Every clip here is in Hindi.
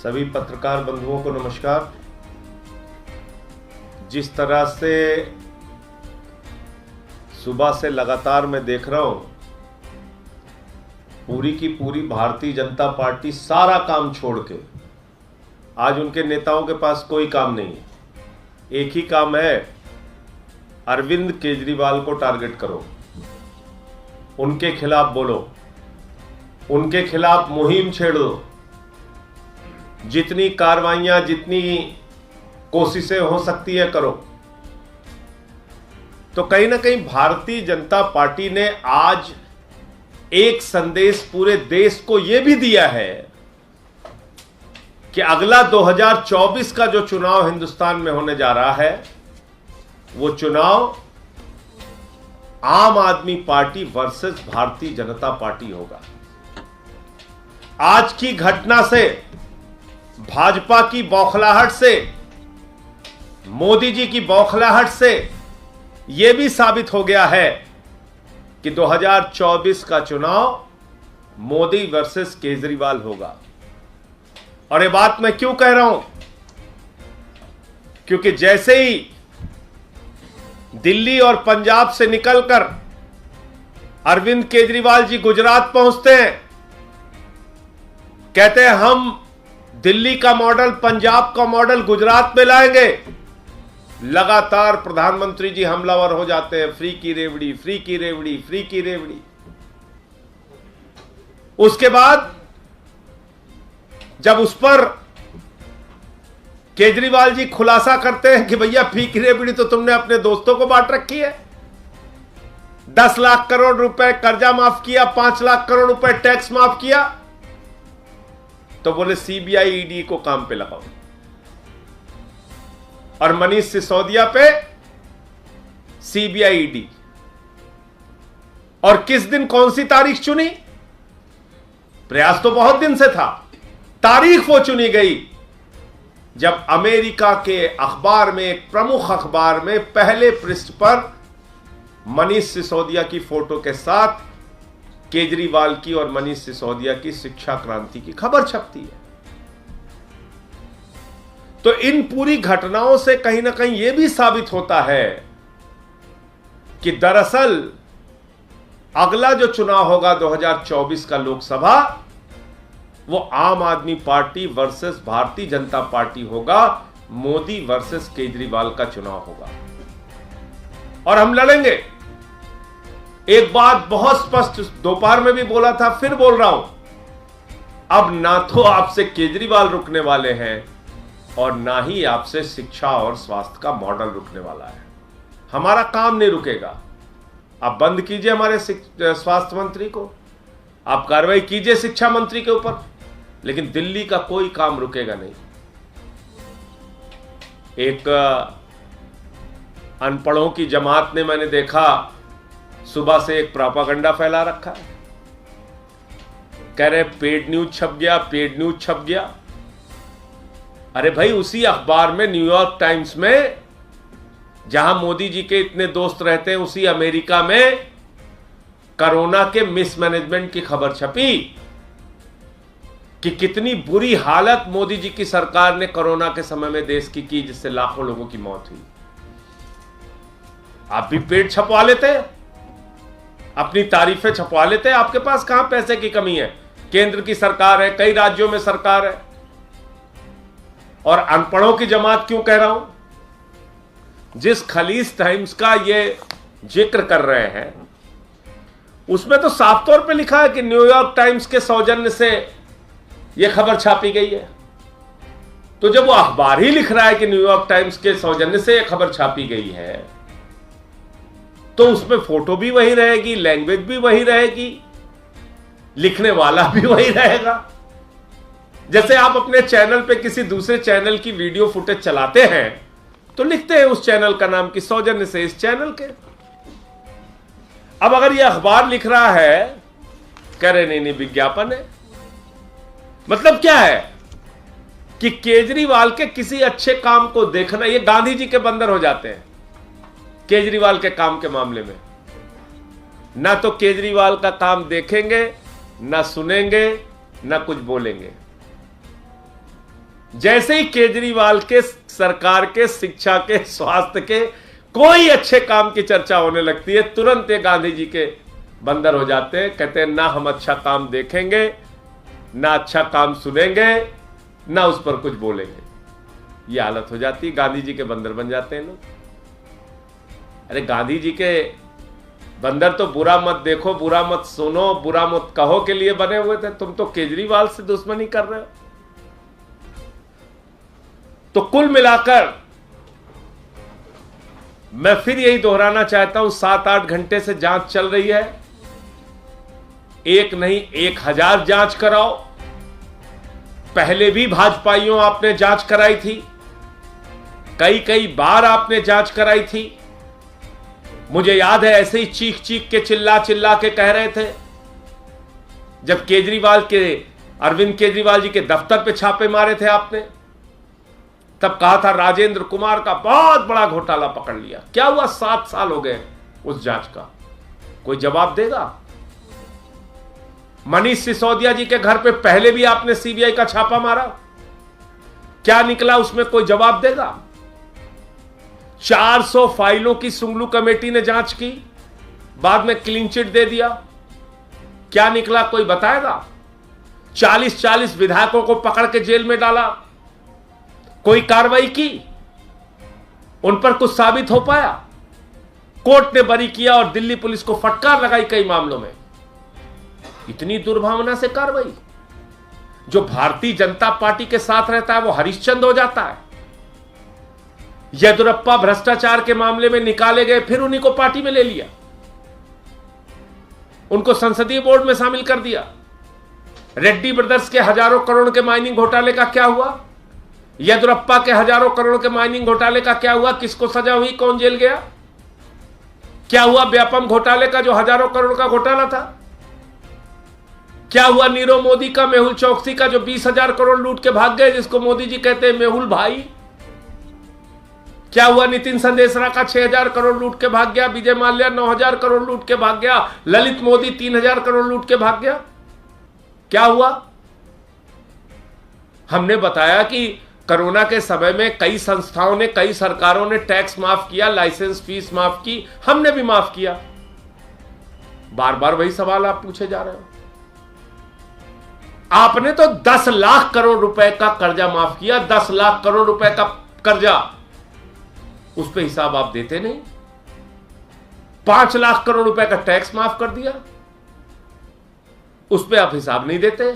सभी पत्रकार बंधुओं को नमस्कार। जिस तरह से सुबह से लगातार मैं देख रहा हूं, पूरी की पूरी भारतीय जनता पार्टी सारा काम छोड़ के आज उनके नेताओं के पास कोई काम नहीं है। एक ही काम है, अरविंद केजरीवाल को टारगेट करो, उनके खिलाफ बोलो, उनके खिलाफ मुहिम छेड़ दो, जितनी कार्रवाइयां जितनी कोशिशें हो सकती है करो। तो कहीं ना कहीं भारतीय जनता पार्टी ने आज एक संदेश पूरे देश को यह भी दिया है कि अगला 2024 का जो चुनाव हिंदुस्तान में होने जा रहा है, वो चुनाव आम आदमी party versus Bharatiya Janata party होगा। आज की घटना से, भाजपा की बौखलाहट से, मोदी जी की बौखलाहट से यह भी साबित हो गया है कि 2024 का चुनाव मोदी वर्सेस केजरीवाल होगा। और यह बात मैं क्यों कह रहा हूं? क्योंकि जैसे ही दिल्ली और पंजाब से निकलकर अरविंद केजरीवाल जी गुजरात पहुंचते हैं, कहते हैं हम दिल्ली का मॉडल, पंजाब का मॉडल गुजरात में लाएंगे, लगातार प्रधानमंत्री जी हमलावर हो जाते हैं। फ्री की रेवड़ी, फ्री की रेवड़ी, फ्री की रेवड़ी। उसके बाद जब उस पर केजरीवाल जी खुलासा करते हैं कि भैया फ्री की रेवड़ी तो तुमने अपने दोस्तों को बांट रखी है, 10 लाख करोड़ रुपए कर्जा माफ किया, 5 लाख करोड़ रुपए टैक्स माफ किया, तो बोले सीबीआई ईडी को काम पे लगाओ। और मनीष सिसोदिया पे सीबीआई ईडी। और किस दिन कौन सी तारीख चुनी? प्रयास तो बहुत दिन से था, तारीख वो चुनी गई जब अमेरिका के अखबार में, एक प्रमुख अखबार में पहले पृष्ठ पर मनीष सिसोदिया की फोटो के साथ केजरीवाल की और मनीष सिसोदिया की शिक्षा क्रांति की खबर छपती है। तो इन पूरी घटनाओं से कहीं ना कहीं यह भी साबित होता है कि दरअसल अगला जो चुनाव होगा 2024 का लोकसभा, वो आम आदमी party versus Bharatiya Janata party होगा, मोदी वर्सेस केजरीवाल का चुनाव होगा। और हम लड़ेंगे। एक बात बहुत स्पष्ट दोपहर में भी बोला था, फिर बोल रहा हूं, अब ना तो आपसे केजरीवाल रुकने वाले हैं और ना ही आपसे शिक्षा और स्वास्थ्य का मॉडल रुकने वाला है। हमारा काम नहीं रुकेगा। आप बंद कीजिए हमारे स्वास्थ्य मंत्री को, आप कार्रवाई कीजिए शिक्षा मंत्री के ऊपर, लेकिन दिल्ली का कोई काम रुकेगा नहीं। एक अनपढ़ों की जमात ने, मैंने देखा सुबह से एक प्रोपागेंडा फैला रखा है, कह रहे पेड न्यूज छप गया, पेड न्यूज छप गया। अरे भाई, उसी अखबार में, न्यूयॉर्क टाइम्स में, जहां मोदी जी के इतने दोस्त रहते हैं, उसी अमेरिका में कोरोना के मिसमैनेजमेंट की खबर छपी कि कितनी बुरी हालत मोदी जी की सरकार ने कोरोना के समय में देश की जिससे लाखों लोगों की मौत हुई। आप भी पेड छपवा लेते, अपनी तारीफें छपवा लेते। आपके पास कहां पैसे की कमी है? केंद्र की सरकार है, कई राज्यों में सरकार है। और अनपढ़ों की जमात क्यों कह रहा हूं? जिस खलीज टाइम्स का ये जिक्र कर रहे हैं, उसमें तो साफ तौर पे लिखा है कि न्यूयॉर्क टाइम्स के सौजन्य से यह खबर छापी गई है। तो जब वो अखबार ही लिख रहा है कि न्यूयॉर्क टाइम्स के सौजन्य से यह खबर छापी गई है, तो उसमें फोटो भी वही रहेगी, लैंग्वेज भी वही रहेगी, लिखने वाला भी वही रहेगा। जैसे आप अपने चैनल पे किसी दूसरे चैनल की वीडियो फुटेज चलाते हैं तो लिखते हैं उस चैनल का नाम कि सौजन्य से इस चैनल के। अब अगर यह अखबार लिख रहा है, कह रहे नहीं विज्ञापन है, मतलब क्या है कि केजरीवाल के किसी अच्छे काम को देखना, ये गांधी जी के बंदर हो जाते हैं केजरीवाल के काम के मामले में। ना तो केजरीवाल का काम देखेंगे, ना सुनेंगे, ना कुछ बोलेंगे। जैसे ही केजरीवाल के सरकार के शिक्षा के स्वास्थ्य के कोई अच्छे काम की चर्चा होने लगती है, तुरंत ये गांधी जी के बंदर हो जाते हैं। कहते हैं ना हम अच्छा काम देखेंगे, ना अच्छा काम सुनेंगे, ना उस पर कुछ बोलेंगे। ये हालत हो जाती है, गांधी जी के बंदर बन जाते हैं लोग। अरे गांधी जी के बंदर तो बुरा मत देखो, बुरा मत सुनो, बुरा मत कहो के लिए बने हुए थे। तुम तो केजरीवाल से दुश्मनी कर रहे हो। तो कुल मिलाकर मैं फिर यही दोहराना चाहता हूं, 7-8 घंटे से जांच चल रही है। एक नहीं 1000 जांच कराओ। पहले भी भाजपाइयों आपने जांच कराई थी, कई कई बार आपने जांच कराई थी। मुझे याद है ऐसे ही चीख चीख के चिल्ला चिल्ला के कह रहे थे जब अरविंद केजरीवाल जी के दफ्तर पे छापे मारे थे आपने। तब कहा था राजेंद्र कुमार का बहुत बड़ा घोटाला पकड़ लिया। क्या हुआ? 7 साल हो गए उस जांच का। कोई जवाब देगा? मनीष सिसोदिया जी के घर पे पहले भी आपने सीबीआई का छापा मारा, क्या निकला उसमें? कोई जवाब देगा? 400 फाइलों की सुंगलू कमेटी ने जांच की, बाद में क्लीन चिट दे दिया, क्या निकला? कोई बताएगा? 40-40 विधायकों को पकड़ के जेल में डाला, कोई कार्रवाई की? उन पर कुछ साबित हो पाया? कोर्ट ने बरी किया और दिल्ली पुलिस को फटकार लगाई कई मामलों में। इतनी दुर्भावना से कार्रवाई। जो भारतीय जनता पार्टी के साथ रहता है वो हरिश्चंद्र हो जाता है। येदियुरप्पा भ्रष्टाचार के मामले में निकाले गए, फिर उन्हीं को पार्टी में ले लिया, उनको संसदीय बोर्ड में शामिल कर दिया। रेड्डी ब्रदर्स के हजारों करोड़ के माइनिंग घोटाले का क्या हुआ? येदियुरप्पा के हजारों करोड़ के माइनिंग घोटाले का क्या हुआ? किसको सजा हुई? कौन जेल गया? क्या हुआ व्यापम घोटाले का, जो हजारों करोड़ का घोटाला था? क्या हुआ नीरव मोदी का, मेहुल चौकसी का, जो 20,000 करोड़ लूट के भाग गए, जिसको मोदी जी कहते हैं मेहुल भाई? क्या हुआ नितिन संदेशरा का 6,000 करोड़ लूट के भाग गया? विजय माल्या 9,000 करोड़ लूट के भाग गया? ललित मोदी 3,000 करोड़ लूट के भाग गया? क्या हुआ? हमने बताया कि कोरोना के समय में कई संस्थाओं ने, कई सरकारों ने टैक्स माफ किया, लाइसेंस फीस माफ की, हमने भी माफ किया। बार बार वही सवाल आप पूछे जा रहे हो। आपने तो 10 लाख करोड़ रुपए का कर्जा माफ किया, 10 लाख करोड़ रुपए का कर्जा, उस पर हिसाब आप देते नहीं। 5 लाख करोड़ रुपए का टैक्स माफ कर दिया, उस पर आप हिसाब नहीं देते।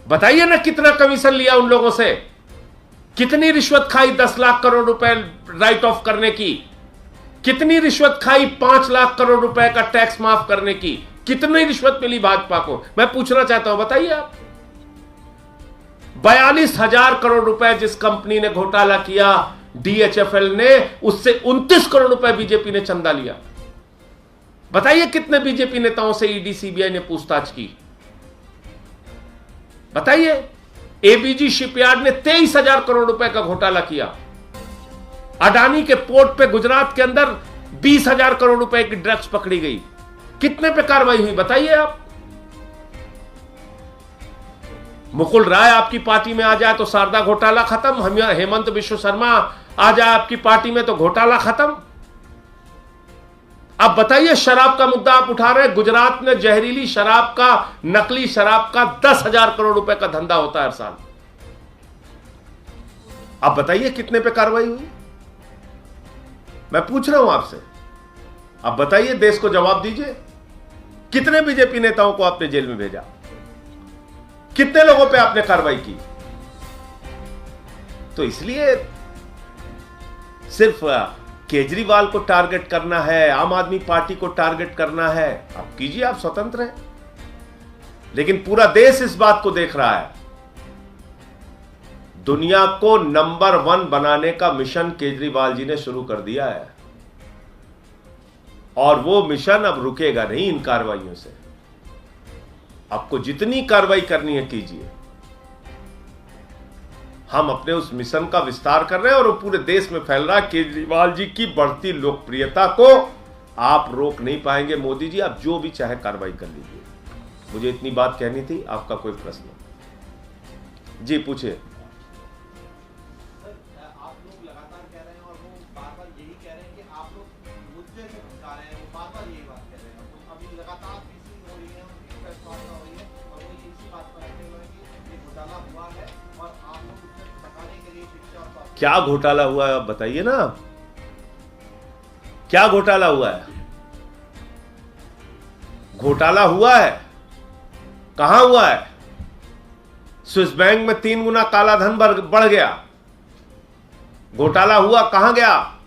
बताइए ना कितना कमीशन लिया उन लोगों से, कितनी रिश्वत खाई 10 लाख करोड़ रुपए राइट ऑफ करने की, कितनी रिश्वत खाई 5 लाख करोड़ रुपए का टैक्स माफ करने की, कितनी रिश्वत मिली भाजपा को? मैं पूछना चाहता हूं, बताइए आप। 42,000 करोड़ रुपए जिस कंपनी ने घोटाला किया DHFL ने, उससे 29 करोड़ रुपए बीजेपी ने चंदा लिया। बताइए कितने बीजेपी नेताओं से ईडी सीबीआई ने पूछताछ की? बताइए। एबीजी शिपयार्ड ने 23,000 करोड़ रुपए का घोटाला किया। अडानी के पोर्ट पे गुजरात के अंदर 20,000 करोड़ रुपए की ड्रग्स पकड़ी गई। कितने पे कार्रवाई हुई? बताइए आप। मुकुल राय आपकी पार्टी में आ जाए तो शारदा घोटाला खत्म, हेमंत बिश्व शर्मा आ जाए आपकी पार्टी में तो घोटाला खत्म। अब बताइए, शराब का मुद्दा आप उठा रहे हैं। गुजरात में जहरीली शराब का, नकली शराब का 10,000 करोड़ रुपए का धंधा होता है हर साल। अब बताइए कितने पे कार्रवाई हुई? मैं पूछ रहा हूं आपसे, अब बताइए, देश को जवाब दीजिए। कितने बीजेपी नेताओं को आपने जेल में भेजा? कितने लोगों पे आपने कार्रवाई की? तो इसलिए सिर्फ केजरीवाल को टारगेट करना है, आम आदमी पार्टी को टारगेट करना है, आप कीजिए, आप स्वतंत्र हैं। लेकिन पूरा देश इस बात को देख रहा है। दुनिया को नंबर 1 बनाने का मिशन केजरीवाल जी ने शुरू कर दिया है, और वो मिशन अब रुकेगा नहीं इन कार्रवाइयों से। आपको जितनी कार्रवाई करनी है कीजिए। हम अपने उस मिशन का विस्तार कर रहे हैं और वो पूरे देश में फैल रहा है। केजरीवाल जी की बढ़ती लोकप्रियता को आप रोक नहीं पाएंगे। मोदी जी, आप जो भी चाहे कार्रवाई कर लीजिए। मुझे इतनी बात कहनी थी। आपका कोई प्रश्न? जी पूछिए। आप लोग लगातार कह रहे हैं और वो बार-बार यही कह रहे हैं कि आप लोग मुद्दे से भटका रहे हैं, वो बार-बार यही बात कह रहे हैं। तो अभी लगातार मीटिंग हो रही है, उनकी प्रेस वार्ता हो रही है और वो इसी बात पर अड़े हुए हैं कि ये घोटाला हुआ है और आप लोग उससे भटकाने के लिए शिक्षा और क्या घोटाला हुआ है आप बताइए ना, क्या घोटाला हुआ है? घोटाला हुआ है, कहां हुआ है? स्विस बैंक में 3 गुना काला धन बढ़ गया, घोटाला हुआ, कहां गया?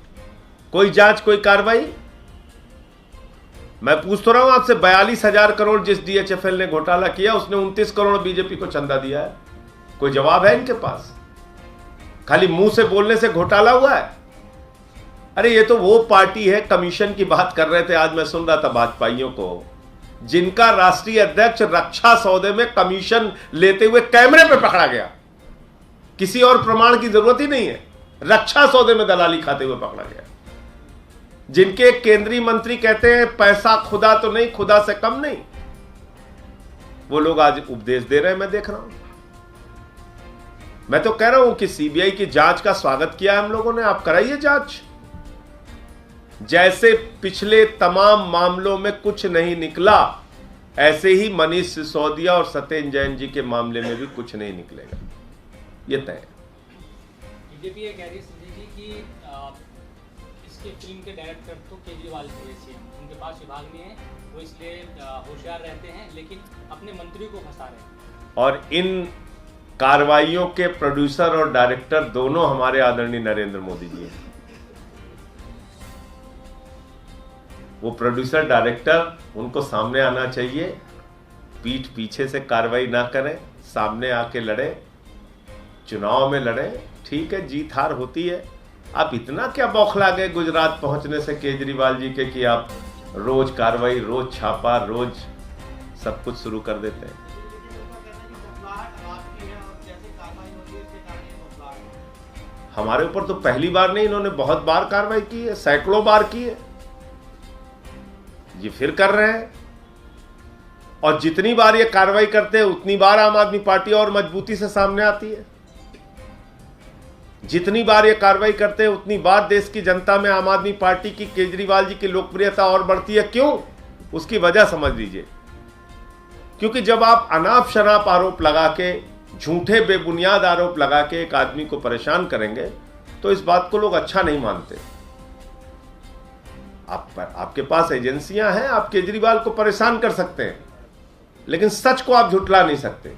कोई जांच, कोई कार्रवाई? मैं पूछ तो रहा हूं आपसे, 42,000 करोड़ जिस डीएचएफएल ने घोटाला किया, उसने 29 करोड़ बीजेपी को चंदा दिया है। कोई जवाब है इनके पास? खाली मुंह से बोलने से घोटाला हुआ है? अरे ये तो वो पार्टी है, कमीशन की बात कर रहे थे आज मैं सुन रहा था भाजपाइयों को, जिनका राष्ट्रीय अध्यक्ष रक्षा सौदे में कमीशन लेते हुए कैमरे पे पकड़ा गया। किसी और प्रमाण की जरूरत ही नहीं है, रक्षा सौदे में दलाली खाते हुए पकड़ा गया। जिनके केंद्रीय मंत्री कहते हैं पैसा खुदा तो नहीं, खुदा से कम नहीं, वो लोग आज उपदेश दे रहे हैं, मैं देख रहा हूं। मैं तो कह रहा हूं कि सीबीआई की जांच का स्वागत किया है हम लोगों ने, आप कराइए जांच। जैसे पिछले तमाम मामलों में कुछ नहीं निकला, ऐसे ही मनीष सिसोदिया और सत्येंद्र जैन जी के मामले में भी कुछ नहीं निकलेगा, ये तय है। बीजेपी ये कह रही है संजय जी कि इसके फिल्म के डायरेक्टर तो केजरीवाल थे, उनके पास विभाग नहीं है, वो इसलिए होशियार रहते हैं लेकिन अपने मंत्री को फंसा रहे हैं। और इन कार्रवाइयों के प्रोड्यूसर और डायरेक्टर दोनों हमारे आदरणीय नरेंद्र मोदी जी हैं। वो प्रोड्यूसर डायरेक्टर, उनको सामने आना चाहिए, पीठ पीछे से कार्रवाई ना करें, सामने आके लड़े, चुनाव में लड़े। ठीक है, जीत हार होती है। आप इतना क्या बौखला गए गुजरात पहुंचने से केजरीवाल जी के कि आप रोज कार्रवाई, रोज छापा, रोज सब कुछ शुरू कर देते हैं। हमारे ऊपर तो पहली बार नहीं, इन्होंने बहुत बार कार्रवाई की है, सैकड़ों बार की है, ये फिर कर रहे हैं। और जितनी बार ये कार्रवाई करते हैं उतनी बार आम आदमी पार्टी और मजबूती से सामने आती है। जितनी बार ये कार्रवाई करते हैं उतनी बार देश की जनता में आम आदमी पार्टी की, केजरीवाल जी की लोकप्रियता और बढ़ती है। क्यों? उसकी वजह समझ लीजिए। क्योंकि जब आप अनाप शनाप आरोप लगा के, झूठे बेबुनियाद आरोप लगा के एक आदमी को परेशान करेंगे तो इस बात को लोग अच्छा नहीं मानते। आपके पास एजेंसियां हैं, आप केजरीवाल को परेशान कर सकते हैं, लेकिन सच को आप झुठला नहीं सकते।